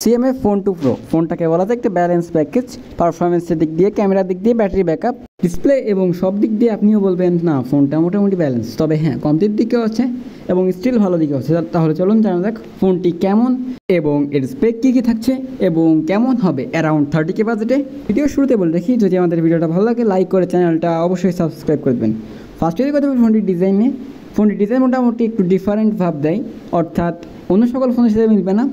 CMA phone 2 pro ফোনটাকে বলা যায় একটা ব্যালেন্স প্যাকেজ। পারফরমেন্সের দিক দিয়ে, ক্যামেরার দিক দিয়ে, ব্যাটারি ব্যাকআপ, ডিসপ্লে এবং সব দিক দিয়ে আপনিও বলবেন না ফোনটা মোটামুটি ব্যালেন্স। তবে হ্যাঁ, কমতির দিকেও আছে এবং স্টিল ভালো দিকে আছে। তাহলে চলুন জানা যাক ফোনটি কেমন এবং এর স্পেক কী কী থাকছে এবং কেমন হবে অ্যারাউন্ড 30K বাজেটে। ভিডিও শুরুতে বলে রাখি, যদি আমাদের ভিডিওটা ভালো লাগে লাইক করে চ্যানেলটা অবশ্যই সাবস্ক্রাইব করবেন। ফার্স্ট যদি কথা বলি ফোনটির ডিজাইনে, ফোনটির ডিজাইন মোটামুটি একটু ডিফারেন্ট ভাব দেয়, অর্থাৎ অন্য সকল ফোনের সাথে মিলবে না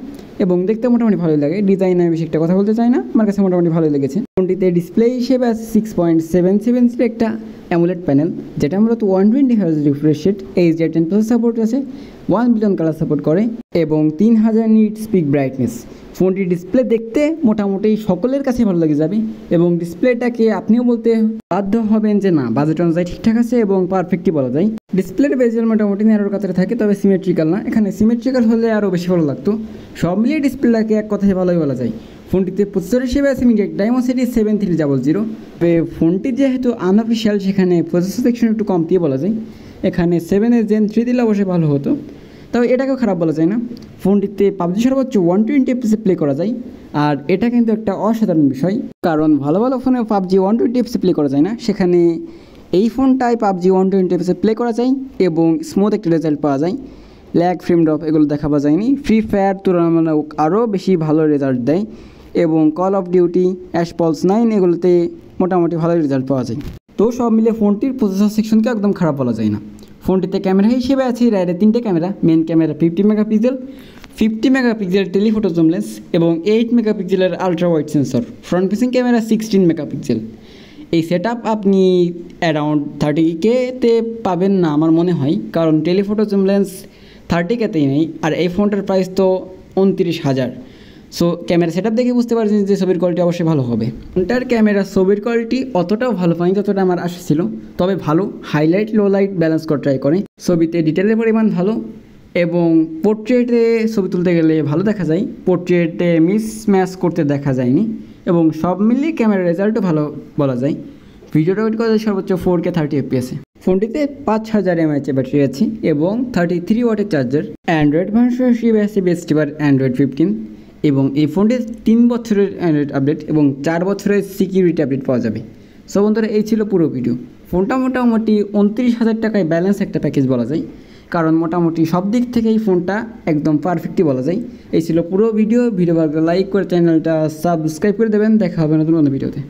এবং দেখতে মোটামুটি ভালোই লাগে। ডিজাইন আমি বেশি একটা কথা বলতে চাই না, আমার কাছে মোটামুটি ভালোই লেগেছে। ফোনটিতে ডিসপ্লে হিসেবে আছে 6.77 ইঞ্চির একটা অ্যামোলেড প্যানেল, যেটা মূলত 120 Hz refresh rate, HDR10+ support আছে, 1 বিলিয়ন কালার সাপোর্ট করে এবং 3000 নিটস পিক ব্রাইটনেস। ফোনটির ডিসপ্লে দেখতে মোটামুটি সকলের কাছে ভালো লেগে যাবে এবং ডিসপ্লেটাকে আপনিও বলতে বাধ্য হবেন যে না বাজেট অনুযায়ী ঠিকঠাক আছে এবং পারফেক্টই বলা যায়। ডিসপ্লের বেজেল মোটামুটি ন্যারোর কাতারে থাকে, তবে সিমেট্রিক্যাল না। এখানে সিমেট্রিক্যাল হলে আরও বেশি ভালো লাগতো। সব মিলিয়ে ডিসপ্লেটাকে এক কথায় ভালোই বলা যায়। ফোনটিতে প্রসেসর হিসেবে আছে মিডিয়াটেক ডাইমেনসিটি 7300। ফোনটি যেহেতু আনঅফিসিয়াল, সেখানে প্রসেসর সেকশন একটু কম দিয়ে বলা যায়। এখানে 7 Gen 3 দিলে অবশ্যই ভালো হতো, তবে এটাকেও খারাপ বলা যায় না। ফোনটিতে পাবজি সর্বোচ্চ 120 FPS প্লে করা যায়, আর এটা কিন্তু একটা অসাধারণ বিষয়, কারণ ভালো ভালো ফোনে পাবজি 120 FPS প্লে করা যায় না। সেখানে এই ফোনটায় পাবজি 120 FPS প্লে করা যায় এবং স্মুথ একটা রেজাল্ট পাওয়া যায়। ল্যাগ, ফ্রেম ড্রপ এগুলো দেখা পাওয়া যায়নি। ফ্রি ফায়ার তুলনামূলক আরও বেশি ভালো রেজাল্ট দেয় এবং কল অফ ডিউটি, অ্যাশপলস 9 এগুলোতে মোটামুটি ভালো রেজাল্ট পাওয়া যায়। তো সব মিলে ফোনটির প্রসেসর সেকশনকে একদম খারাপ বলা যায় না। ফোনটিতে ক্যামেরা হিসেবে আছে রাইডের 3টে camera. Main camera 50 megapixel telephoto zoom lens এবং 8 মেগাপিক্সেলের ultra wide sensor. Front facing camera 16 megapixel. এই সেট আপনি অ্যারাউন্ড 30K-তে পাবেন না আমার মনে হয়, কারণ টেলিফটো জুম লেন্স 30K-তেই নেই, আর এই ফোনটার প্রাইস তো 29,000। সো ক্যামেরা সেট আপ দেখে বুঝতে পারছেন যে ছবির কোয়ালিটি অবশ্যই ভালো হবে। ফোনটার ক্যামেরা ছবির কোয়ালিটি অতটাও ভালো পাইনি যতটা আমার আশা ছিল, তবে ভালো। হাইলাইট লো লাইট ব্যালেন্স করে ট্রাই করে। ছবিতে ডিটেলের পরিমাণ ভালো এবং পোর্ট্রেটে ছবি তুলতে গেলে ভালো দেখা যায়, পোর্ট্রেটে মিসম্যাচ করতে দেখা যায়নি এবং সব মিলিয়ে ক্যামেরার রেজাল্টও ভালো বলা যায়। ভিডিওটা ওয়েট করা যায় সর্বোচ্চ 4K 30 FPS। ফোনটিতে 5000 mAh ব্যাটারি আছে এবং 33 ওয়াটের চার্জার। অ্যান্ড্রয়েড ভার্সন হিসেবে আছে বেস্ট এবার অ্যান্ড্রয়েড 15 এবং এই ফোনটির 3 বছরের অ্যান্ড্রয়েড আপডেট এবং 4 বছরের সিকিউরিটি আপডেট পাওয়া যাবে। সো বন্ধুরা, এই ছিল পুরো ভিডিও। ফোনটা মোটামুটি 29,000 টাকায় ব্যালেন্স একটা প্যাকেজ বলা যায়, কারণ মোটামুটি সব দিক থেকেই ফোনটা একদম পারফেক্টই বলা যায়। এই ছিল পুরো ভিডিও। ভালো লাগলে লাইক করে চ্যানেলটা সাবস্ক্রাইব করে দেবেন। দেখা হবে নতুন ভিডিওতে।